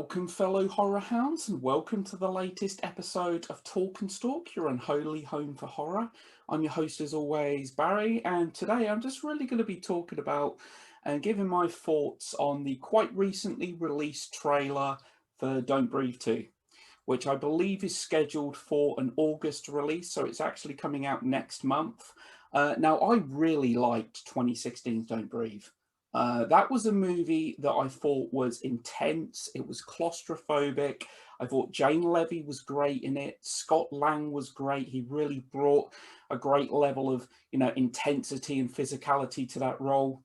Welcome, fellow horror hounds, and welcome to the latest episode of Talk and Stalk, your unholy home for horror. I'm your host, as always, Barry, and today I'm just really going to be talking about and giving my thoughts on the quite recently released trailer for Don't Breathe 2, which I believe is scheduled for an August release, so it's actually coming out next month. Now, I really liked 2016's Don't Breathe. That was a movie that I thought was intense. It was claustrophobic. I thought Jane Levy was great in it. Scott Lang was great. He really brought a great level of, intensity and physicality to that role.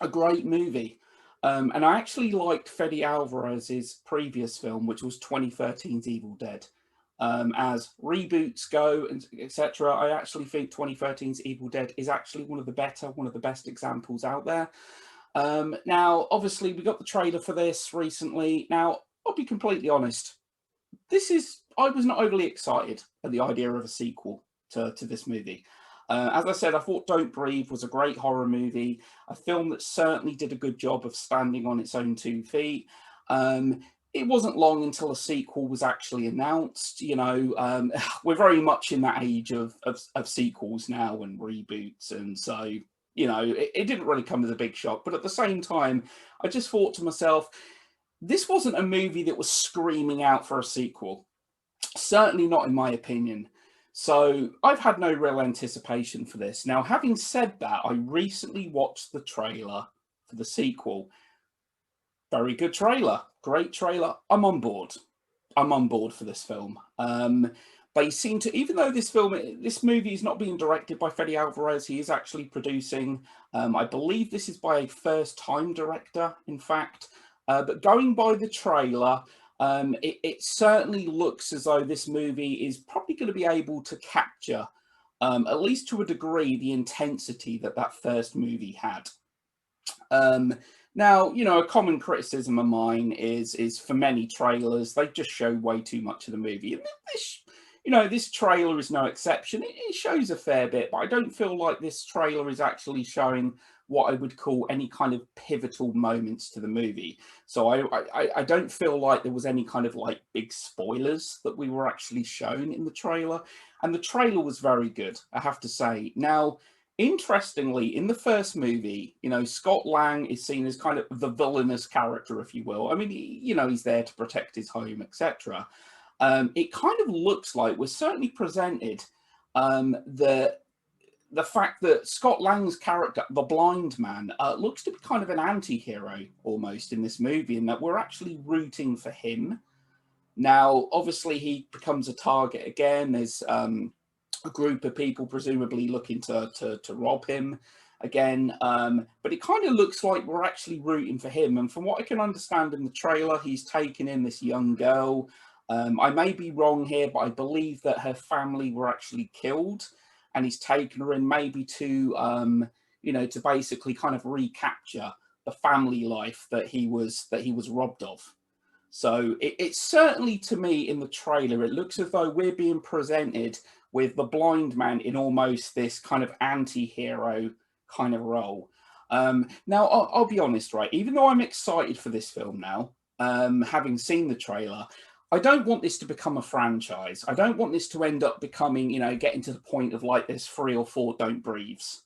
A great movie. And I actually liked Fede Alvarez's previous film, which was 2013's Evil Dead. As reboots go and etc., I actually think 2013's Evil Dead is actually one of the best examples out there. Now, obviously, we got the trailer for this recently. Now, I'll be completely honest. I was not overly excited at the idea of a sequel to this movie. As I said, I thought Don't Breathe was a great horror movie, a film that certainly did a good job of standing on its own 2 feet. It wasn't long until a sequel was actually announced. We're very much in that age of sequels now and reboots, and so it didn't really come as a big shock. But at the same time, I just thought to myself, this wasn't a movie that was screaming out for a sequel. Certainly not in my opinion. So I've had no real anticipation for this. Now, having said that, I recently watched the trailer for the sequel. Very good trailer. Great trailer. I'm on board. I'm on board for this film. They seem to, even though this movie is not being directed by Fede Alvarez, he is actually producing. I believe this is by a first-time director, in fact. But going by the trailer, it certainly looks as though this movie is probably going to be able to capture, at least to a degree, the intensity that first movie had. Now, a common criticism of mine is for many trailers, they just show way too much of the movie. And this trailer is no exception. It shows a fair bit, but I don't feel like this trailer is actually showing what I would call any kind of pivotal moments to the movie. So I don't feel like there was any kind of like big spoilers that we were actually shown in the trailer. And the trailer was very good, I have to say. Now, interestingly, in the first movie, Scott Lang is seen as kind of the villainous character, if you will. I mean, he's there to protect his home, etc. It kind of looks like we're certainly presented the fact that Scott Lang's character, the blind man, looks to be kind of an anti-hero almost in this movie, in that we're actually rooting for him. Now, obviously, he becomes a target again. There's a group of people presumably looking to rob him again. But it kind of looks like we're actually rooting for him. And from what I can understand in the trailer, he's taken in this young girl. I may be wrong here, but I believe that her family were actually killed, and he's taken her in maybe to to basically kind of recapture the family life that he was robbed of. So it's certainly, to me, in the trailer, it looks as though we're being presented with the blind man in almost this kind of anti-hero kind of role. Now, I'll be honest, right? Even though I'm excited for this film now, having seen the trailer, I don't want this to become a franchise. I don't want this to end up becoming, getting to the point of like there's 3 or 4 Don't Breathes.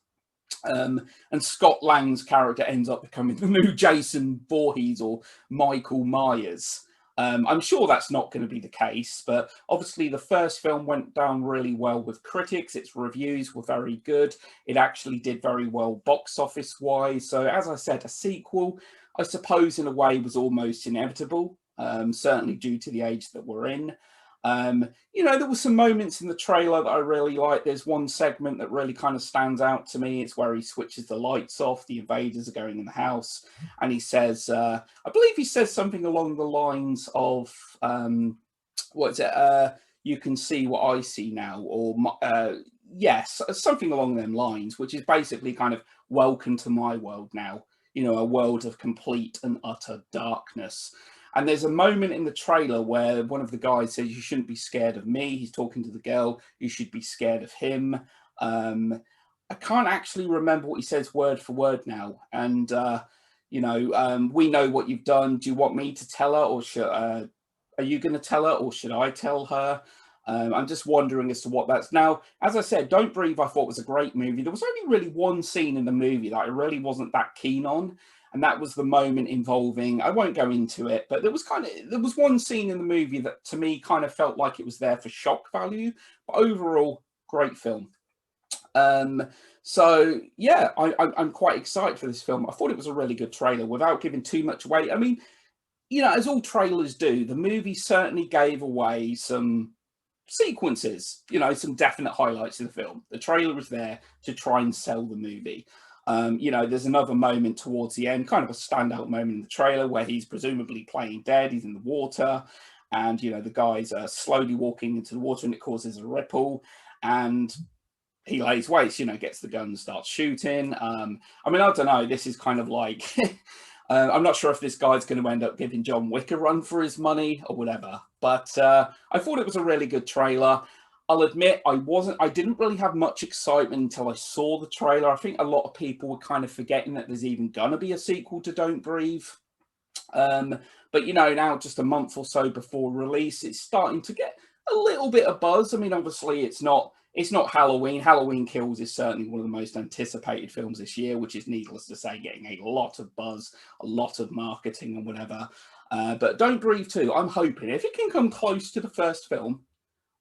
And Scott Lang's character ends up becoming the new Jason Voorhees or Michael Myers. I'm sure that's not going to be the case, but obviously the first film went down really well with critics. Its reviews were very good. It actually did very well box office wise. So as I said, a sequel, I suppose in a way, was almost inevitable. Certainly due to the age that we're in. There were some moments in the trailer that I really like. There's one segment that really kind of stands out to me. It's where he switches the lights off. The invaders are going in the house, and he says, I believe he says something along the lines of, you can see what I see now, or yes, something along them lines, which is basically kind of welcome to my world now. A world of complete and utter darkness. And there's a moment in the trailer where one of the guys says, "You shouldn't be scared of me." He's talking to the girl. "You should be scared of him." I can't actually remember what he says word for word now. And We know what you've done. Do you want me to tell her, or are you going to tell her, or should I tell her? I'm just wondering as to what that's now. As I said, Don't Breathe, I thought was a great movie. There was only really one scene in the movie that I really wasn't that keen on, and that was the moment involving. I won't go into it, but there was one scene in the movie that to me kind of felt like it was there for shock value. But overall, great film. Um, so yeah, I'm quite excited for this film. I thought it was a really good trailer without giving too much away. I mean, as all trailers do, the movie certainly gave away some sequences, some definite highlights of the film. The trailer was there to try and sell the movie. There's another moment towards the end, kind of a standout moment in the trailer where he's presumably playing dead. He's in the water, and the guys are slowly walking into the water, and it causes a ripple. And he lays waste, gets the gun and starts shooting. I mean, I don't know. This is kind of like, I'm not sure if this guy's going to end up giving John Wick a run for his money or whatever. But I thought it was a really good trailer. I'll admit I didn't really have much excitement until I saw the trailer. I think a lot of people were kind of forgetting that there's even going to be a sequel to Don't Breathe. But now just a month or so before release, it's starting to get a little bit of buzz. I mean, obviously it's not Halloween. Halloween Kills is certainly one of the most anticipated films this year, which is needless to say, getting a lot of buzz, a lot of marketing and whatever. But Don't Breathe 2, I'm hoping if it can come close to the first film,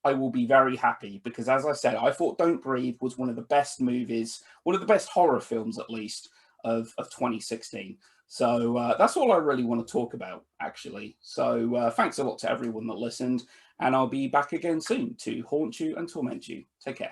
I will be very happy because, as I said, I thought Don't Breathe was one of the best movies, one of the best horror films, at least, of 2016. So that's all I really want to talk about, actually. So thanks a lot to everyone that listened, and I'll be back again soon to haunt you and torment you. Take care.